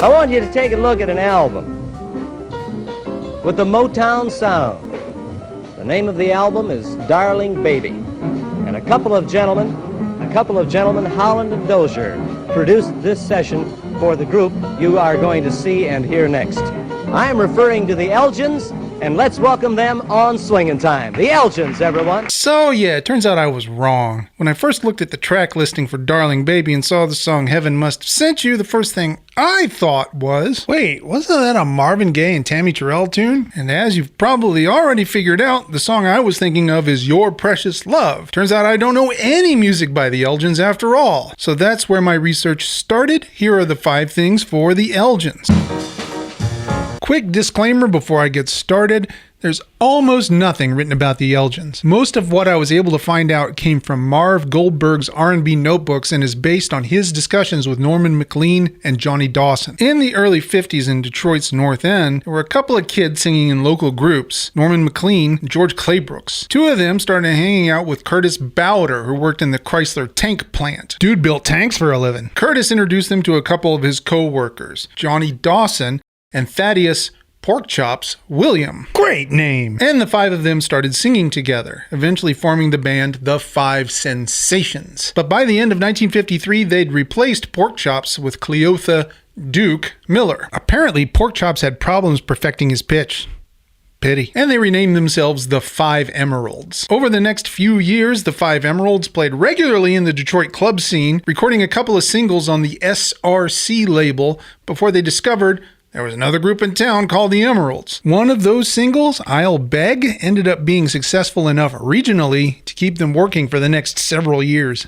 I want you to take a look at an album with the Motown sound. The name of the album is Darling Baby. And a couple of gentlemen, Holland and Dozier, produced this session for the group you are going to see and hear next. I am referring to the Elgins, and let's welcome them on Swingin' Time. The Elgins, everyone. So yeah, it turns out I was wrong. When I first looked at the track listing for Darling Baby and saw the song Heaven Must Have Sent You, the first thing I thought was, wait, wasn't that a Marvin Gaye and Tammy Terrell tune? And as you've probably already figured out, the song I was thinking of is Your Precious Love. Turns out I don't know any music by the Elgins after all. So that's where my research started. Here are the 5 things for the Elgins. Quick disclaimer before I get started. There's almost nothing written about the Elgins. Most of what I was able to find out came from Marv Goldberg's R&B notebooks and is based on his discussions with Norman McLean and Johnny Dawson. In the early 50s in Detroit's North End, there were a couple of kids singing in local groups, Norman McLean and George Claybrooks. 2 of them started hanging out with Curtis Bowder, who worked in the Chrysler tank plant. Dude built tanks for a living. Curtis introduced them to a couple of his co-workers, Johnny Dawson and Thaddeus Pork Chops William. Great name! And the 5 of them started singing together, eventually forming the band The Five Sensations. But by the end of 1953, they'd replaced Pork Chops with Cleotha Duke Miller. Apparently, Pork Chops had problems perfecting his pitch. Pity. And they renamed themselves the Five Emeralds. Over the next few years, the Five Emeralds played regularly in the Detroit club scene, recording a couple of singles on the SRC label before they discovered there was another group in town called the Emeralds. One of those singles, I'll Beg, ended up being successful enough regionally to keep them working for the next several years.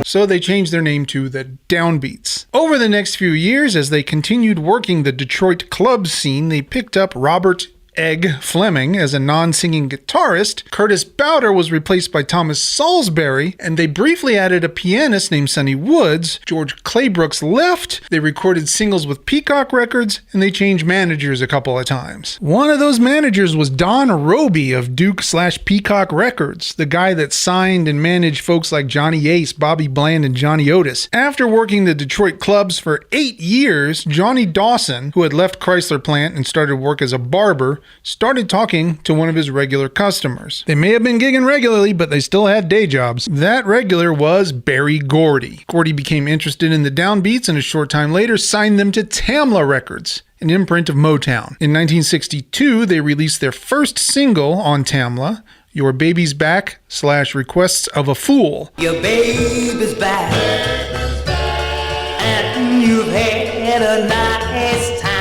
So they changed their name to the Downbeats. Over the next few years, as they continued working the Detroit club scene, they picked up Robert Egg Fleming as a non-singing guitarist. Curtis Bowder was replaced by Thomas Salisbury, and they briefly added a pianist named Sonny Woods. George Claybrooks left. They recorded singles with Peacock Records, and they changed managers a couple of times. One of those managers was Don Roby of Duke/Peacock Records, the guy that signed and managed folks like Johnny Ace, Bobby Bland, and Johnny Otis. After working the Detroit clubs for 8 years, Johnny Dawson, who had left Chrysler plant and started work as a barber, started talking to one of his regular customers. They may have been gigging regularly, but they still had day jobs. That regular was Berry Gordy. Gordy became interested in the Downbeats and a short time later signed them to Tamla Records, an imprint of Motown. In 1962, they released their first single on Tamla, Your Baby's Back / Requests of a Fool. Your baby's back, and you've had a nice time.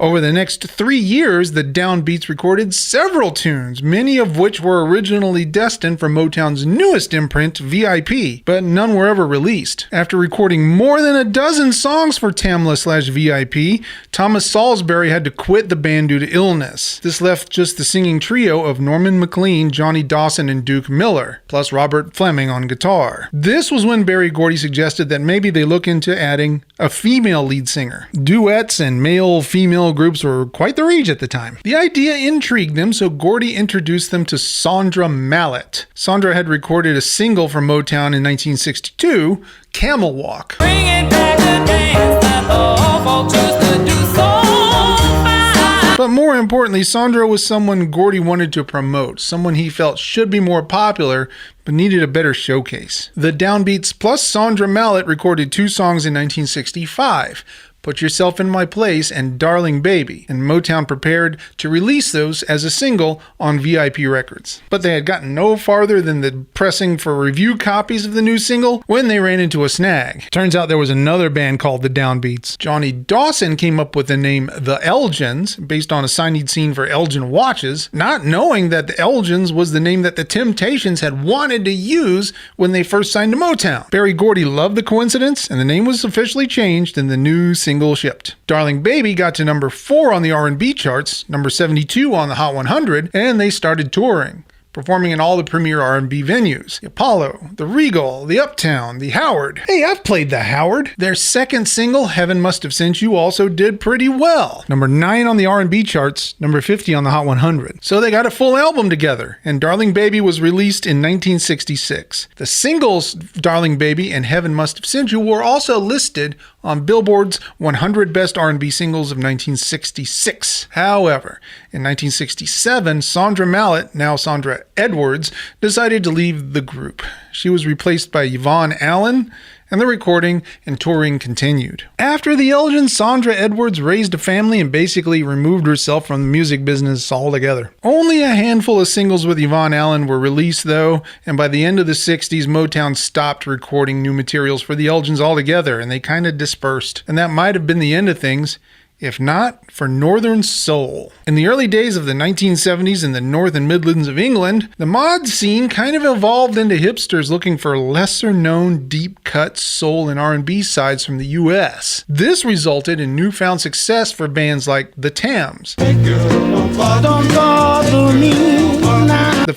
Over the next 3 years, the Downbeats recorded several tunes, many of which were originally destined for Motown's newest imprint, VIP, but none were ever released. After recording more than a dozen songs for Tamla/VIP, Thomas Salisbury had to quit the band due to illness. This left just the singing trio of Norman McLean, Johnny Dawson, and Duke Miller, plus Robert Fleming on guitar. This was when Berry Gordy suggested that maybe they look into adding a female lead singer. Duets and male-female groups were quite the rage at the time. The idea intrigued them, so Gordy introduced them to Sandra Mallett. Sandra had recorded a single for Motown in 1962, Camel Walk. Bring it back to dance, that the awful truth to do so fine. But more importantly, Sandra was someone Gordy wanted to promote, someone he felt should be more popular, but needed a better showcase. The Downbeats plus Sandra Mallett recorded 2 songs in 1965. Put Yourself in My Place and Darling Baby, and Motown prepared to release those as a single on VIP Records. But they had gotten no farther than the pressing for review copies of the new single when they ran into a snag. Turns out there was another band called the Downbeats. Johnny Dawson came up with the name The Elgins, based on a sign he'd seen for Elgin watches, not knowing that the Elgins was the name that the Temptations had wanted to use when they first signed to Motown. Berry Gordy loved the coincidence, and the name was officially changed in the new single shipped. Darling Baby got to number 4 on the R&B charts, number 72 on the Hot 100, and they started touring. performing in all the premier R&B venues. The Apollo, the Regal, the Uptown, the Howard. Hey, I've played the Howard. Their second single, Heaven Must Have Sent You, also did pretty well. Number 9 on the R&B charts, number 50 on the Hot 100. So they got a full album together, and Darling Baby was released in 1966. The singles Darling Baby and Heaven Must Have Sent You were also listed on Billboard's 100 Best R&B Singles of 1966. However, in 1967, Sandra Mallett, now Sandra Edwards, decided to leave the group. She was replaced by Yvonne Allen, and the recording and touring continued. After the Elgins, Sandra Edwards raised a family and basically removed herself from the music business altogether. Only a handful of singles with Yvonne Allen were released though, and by the end of the 60s, Motown stopped recording new materials for the Elgins altogether, and they kind of dispersed. And that might have been the end of things, if not for Northern Soul. In the early days of the 1970s in the North and Midlands of England, the mod scene kind of evolved into hipsters looking for lesser-known, deep-cut soul and R&B sides from the US. This resulted in newfound success for bands like The Tams, The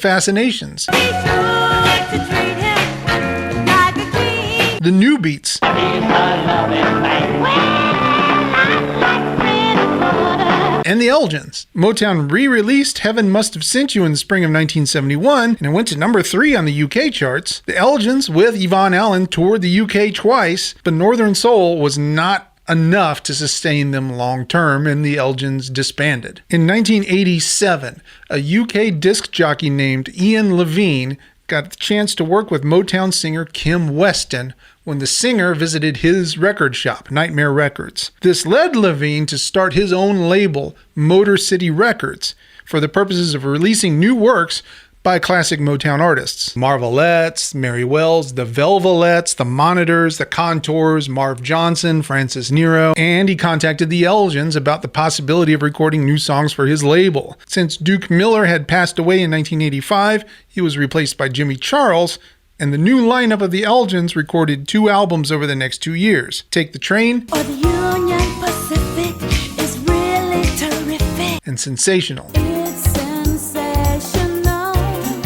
Fascinations, The New Beats, and the Elgins. Motown re-released Heaven Must Have Sent You in the spring of 1971, and it went to number 3 on the UK charts. The Elgins, with Yvonne Allen, toured the UK twice, but Northern Soul was not enough to sustain them long term, and the Elgins disbanded. In 1987, a UK disc jockey named Ian Levine got the chance to work with Motown singer Kim Weston when the singer visited his record shop, Nightmare Records. This led Levine to start his own label, Motor City Records, for the purposes of releasing new works by classic Motown artists. Marvelettes, Mary Wells, the Velvelettes, the Monitors, the Contours, Marv Johnson, Francis Nero, and he contacted the Elgins about the possibility of recording new songs for his label. Since Duke Miller had passed away in 1985, he was replaced by Jimmy Charles, and the new lineup of the Elgins recorded 2 albums over the next 2 years. Take the Train Or the Union Pacific is really terrific. and Sensational. It's sensational.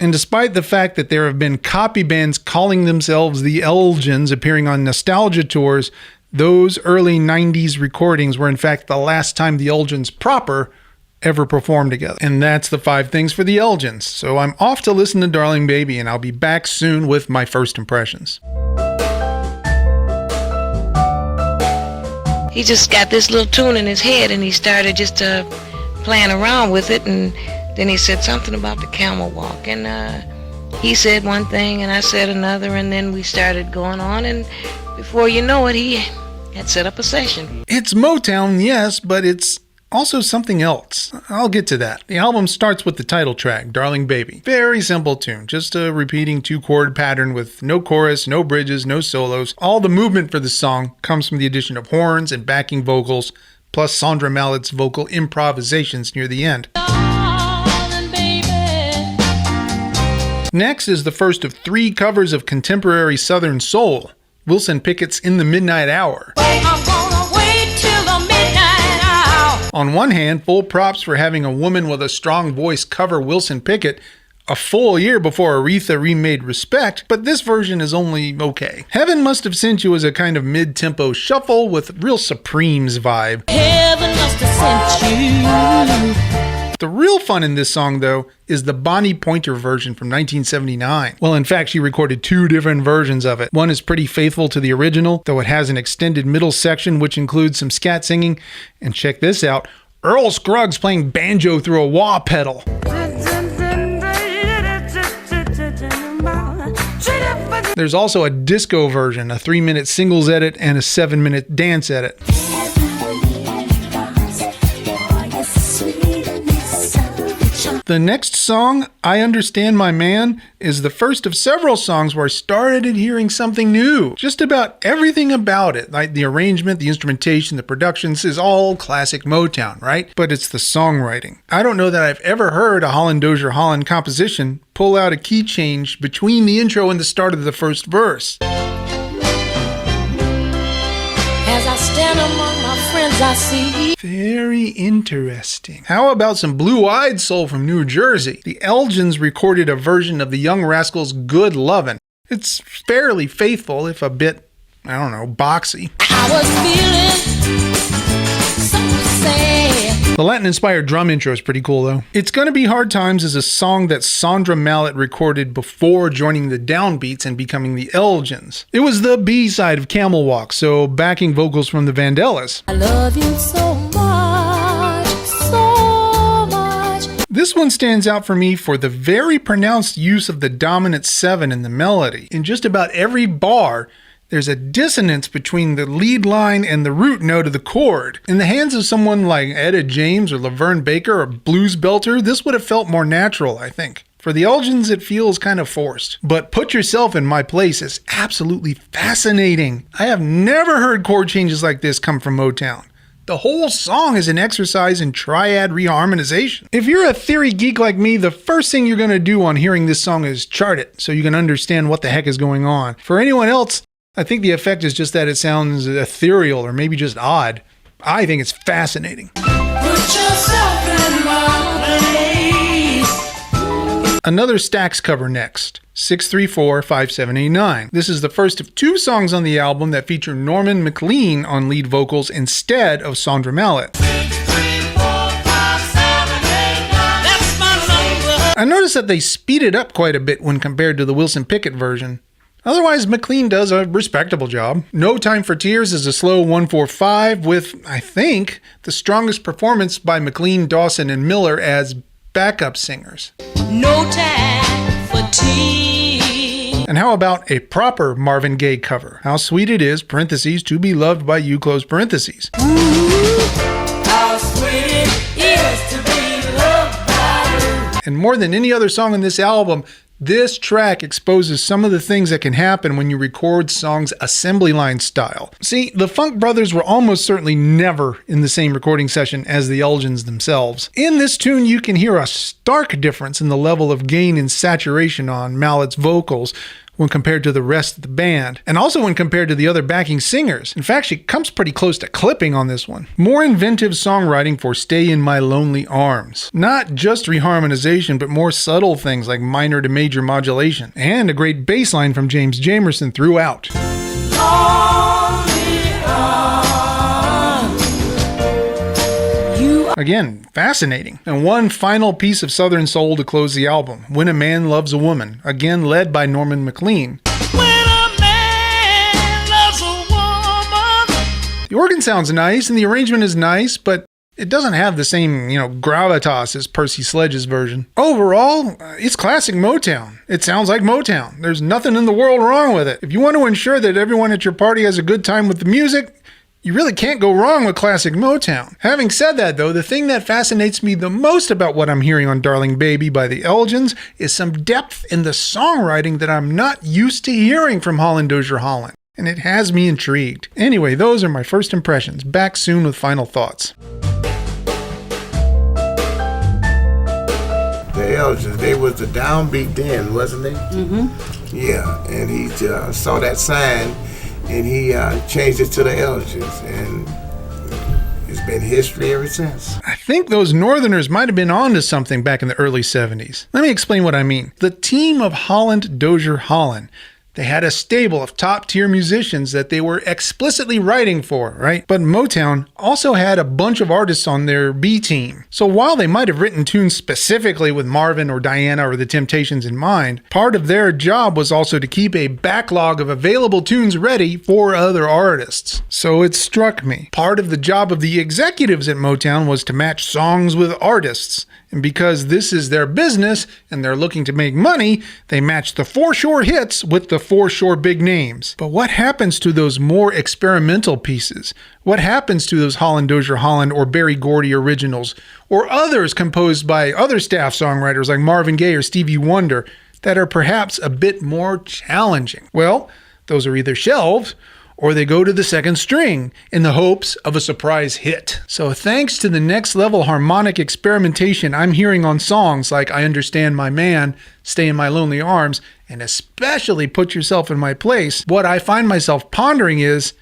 And despite the fact that there have been copy bands calling themselves the Elgins appearing on nostalgia tours, those early 90s recordings were in fact the last time the Elgins proper ever performed together. And that's the 5 things for the Elgins. So I'm off to listen to Darling Baby, and I'll be back soon with my first impressions. He just got this little tune in his head, and he started just playing around with it, and then he said something about the camel walk, and he said one thing and I said another, and then we started going on, and before you know it, he had set up a session. It's Motown, yes, but it's also something else. I'll get to that. The album starts with the title track, Darling Baby. Very simple tune, just a repeating 2-chord pattern with no chorus, no bridges, no solos. All the movement for the song comes from the addition of horns and backing vocals, plus Sandra Mallett's vocal improvisations near the end. Darling baby, Next is the first of 3 covers of contemporary Southern soul, Wilson Pickett's In the Midnight Hour. I'm gonna wait till the midnight hour. On one hand, full props for having a woman with a strong voice cover Wilson Pickett a full year before Aretha remade Respect, but this version is only okay. Heaven Must Have Sent You is a kind of mid-tempo shuffle with real Supremes vibe. Heaven must have sent you. The real fun in this song, though, is the Bonnie Pointer version from 1979. Well, in fact, she recorded 2 different versions of it. One is pretty faithful to the original, though it has an extended middle section which includes some scat singing. And check this out, Earl Scruggs playing banjo through a wah pedal. There's also a disco version, a 3-minute singles edit, and a 7-minute dance edit. The next song, I Understand My Man, is the first of several songs where I started hearing something new. Just about everything about it, like the arrangement, the instrumentation, the productions, is all classic Motown, right? But it's the songwriting. I don't know that I've ever heard a Holland Dozier Holland composition pull out a key change between the intro and the start of the first verse. As I stand among my friends things I see. Very interesting. How about some blue-eyed soul from New Jersey? The Elgins recorded a version of the Young Rascals' Good Lovin'. It's fairly faithful, if a bit, I don't know, boxy. I was feeling so sad. The Latin-inspired drum intro is pretty cool, though. It's Gonna Be Hard Times is a song that Sandra Mallett recorded before joining the Downbeats and becoming the Elgins. It was the B-side of Camel Walk, so backing vocals from the Vandellas. I love you so much, so much. This one stands out for me for the very pronounced use of the dominant 7 in the melody. In just about every bar, there's a dissonance between the lead line and the root note of the chord. In the hands of someone like Etta James or Laverne Baker or Blues Belter, this would have felt more natural, I think. For the Elgins, it feels kind of forced. But Put Yourself in My Place is absolutely fascinating. I have never heard chord changes like this come from Motown. The whole song is an exercise in triad reharmonization. If you're a theory geek like me, the first thing you're going to do on hearing this song is chart it so you can understand what the heck is going on. For anyone else, I think the effect is just that it sounds ethereal or maybe just odd. I think it's fascinating. Put yourself in my place. Another Stax cover next, 634-5789. This is the first of 2 songs on the album that feature Norman McLean on lead vocals instead of Sandra Mallett. 6, 3, 4, 5, 7, 8, 9. That's my number. I noticed that they speed it up quite a bit when compared to the Wilson Pickett version. Otherwise, McLean does a respectable job. No Time for Tears is a slow 1-4-5 with, I think, the strongest performance by McLean, Dawson, and Miller as backup singers. No time for tea. And how about a proper Marvin Gaye cover? How sweet it is, parentheses, to be loved by you, close parentheses. How sweet it is to be loved by you. And more than any other song on this album, this track exposes some of the things that can happen when you record songs assembly line style. See, the Funk Brothers were almost certainly never in the same recording session as the Elgins themselves. In this tune, you can hear a stark difference in the level of gain and saturation on Mallett's vocals when compared to the rest of the band, and also when compared to the other backing singers. In fact, she comes pretty close to clipping on this one. More inventive songwriting for Stay in My Lonely Arms. Not just reharmonization, but more subtle things like minor to major modulation, and a great bass line from James Jamerson throughout. Again, fascinating. And one final piece of Southern soul to close the album, When a Man Loves a Woman, again led by Norman McLean. When a man loves a woman. The organ sounds nice and the arrangement is nice, but it doesn't have the same, gravitas as Percy Sledge's version. Overall, it's classic Motown. It sounds like Motown. There's nothing in the world wrong with it. If you want to ensure that everyone at your party has a good time with the music, you really can't go wrong with classic Motown. Having said that, though, the thing that fascinates me the most about what I'm hearing on Darling Baby by the Elgins is some depth in the songwriting that I'm not used to hearing from Holland Dozier Holland. And it has me intrigued. Anyway, those are my first impressions. Back soon with final thoughts. The Elgins, they was the downbeat then, wasn't they? Mm-hmm. Yeah, and he saw that sign and he changed it to the Elgins, and it's been history ever since. I think those Northerners might have been onto something back in the early 70s. Let me explain what I mean. The team of Holland Dozier Holland, they had a stable of top-tier musicians that they were explicitly writing for, right? But Motown also had a bunch of artists on their B team. So while they might have written tunes specifically with Marvin or Diana or the Temptations in mind, part of their job was also to keep a backlog of available tunes ready for other artists. So it struck me. Part of the job of the executives at Motown was to match songs with artists. And because this is their business and they're looking to make money, they match the foreshore hits with the foreshore big names. But what happens to those more experimental pieces? What happens to those Holland Dozier Holland or Berry Gordy originals, or others composed by other staff songwriters like Marvin Gaye or Stevie Wonder that are perhaps a bit more challenging? Well, those are either shelved or they go to the second string in the hopes of a surprise hit. So thanks to the next level harmonic experimentation I'm hearing on songs like I Understand My Man, Stay in My Lonely Arms, and especially Put Yourself in My Place, what I find myself pondering is,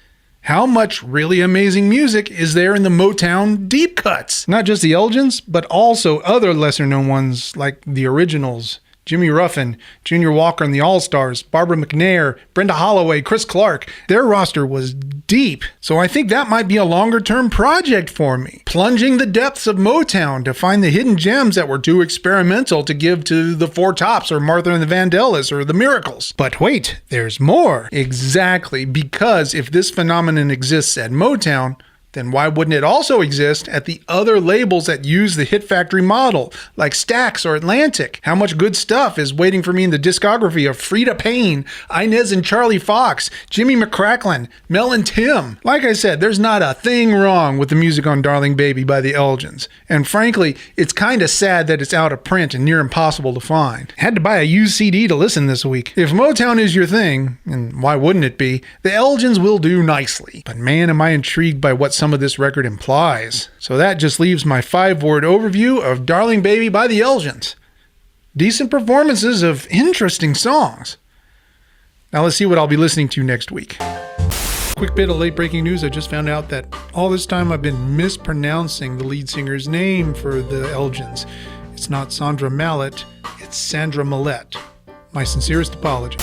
How much really amazing music is there in the Motown deep cuts? Not just the Elgins, but also other lesser-known ones like the Originals, Jimmy Ruffin, Junior Walker and the All-Stars, Barbara McNair, Brenda Holloway, Chris Clark. Their roster was deep, so I think that might be a longer-term project for me. Plunging the depths of Motown to find the hidden gems that were too experimental to give to the Four Tops or Martha and the Vandellas or the Miracles. But wait, there's more. Exactly, because if this phenomenon exists at Motown, then why wouldn't it also exist at the other labels that use the Hit Factory model, like Stax or Atlantic? How much good stuff is waiting for me in the discography of Frida Payne, Inez and Charlie Fox, Jimmy McCracklin, Mel and Tim? Like I said, there's not a thing wrong with the music on Darling Baby by the Elgins. And frankly, it's kind of sad that it's out of print and near impossible to find. Had to buy a used CD to listen this week. If Motown is your thing, and why wouldn't it be, the Elgins will do nicely. But man, am I intrigued by what some of this record implies. So that just leaves my 5-word overview of Darling Baby by the Elgins. Decent performances of interesting songs. Now let's see what I'll be listening to next week. Quick bit of late breaking news. I just found out that all this time I've been mispronouncing the lead singer's name for the Elgins. It's not Sandra Mallett, it's Sandra Millette. My sincerest apology.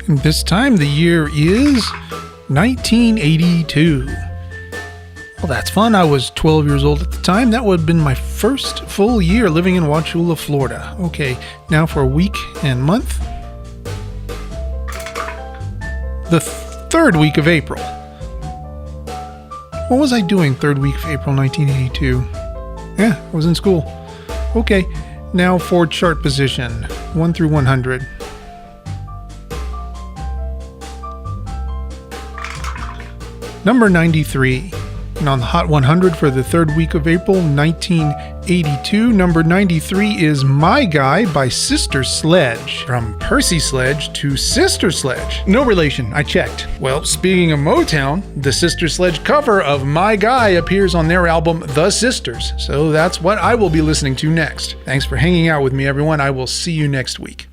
And this time the year is 1982. Well, that's fun. I was 12 years old at the time. That would have been my first full year living in Wauchula, Florida. Okay, now for a week and month. The third week of April. What was I doing third week of April 1982? Yeah, I was in school. Okay, now for chart position 1 through 100. Number 93. And on the Hot 100 for the third week of April 1982, number 93 is My Guy by Sister Sledge. From Percy Sledge to Sister Sledge. No relation, I checked. Well, speaking of Motown, the Sister Sledge cover of My Guy appears on their album The Sisters. So that's what I will be listening to next. Thanks for hanging out with me, everyone. I will see you next week.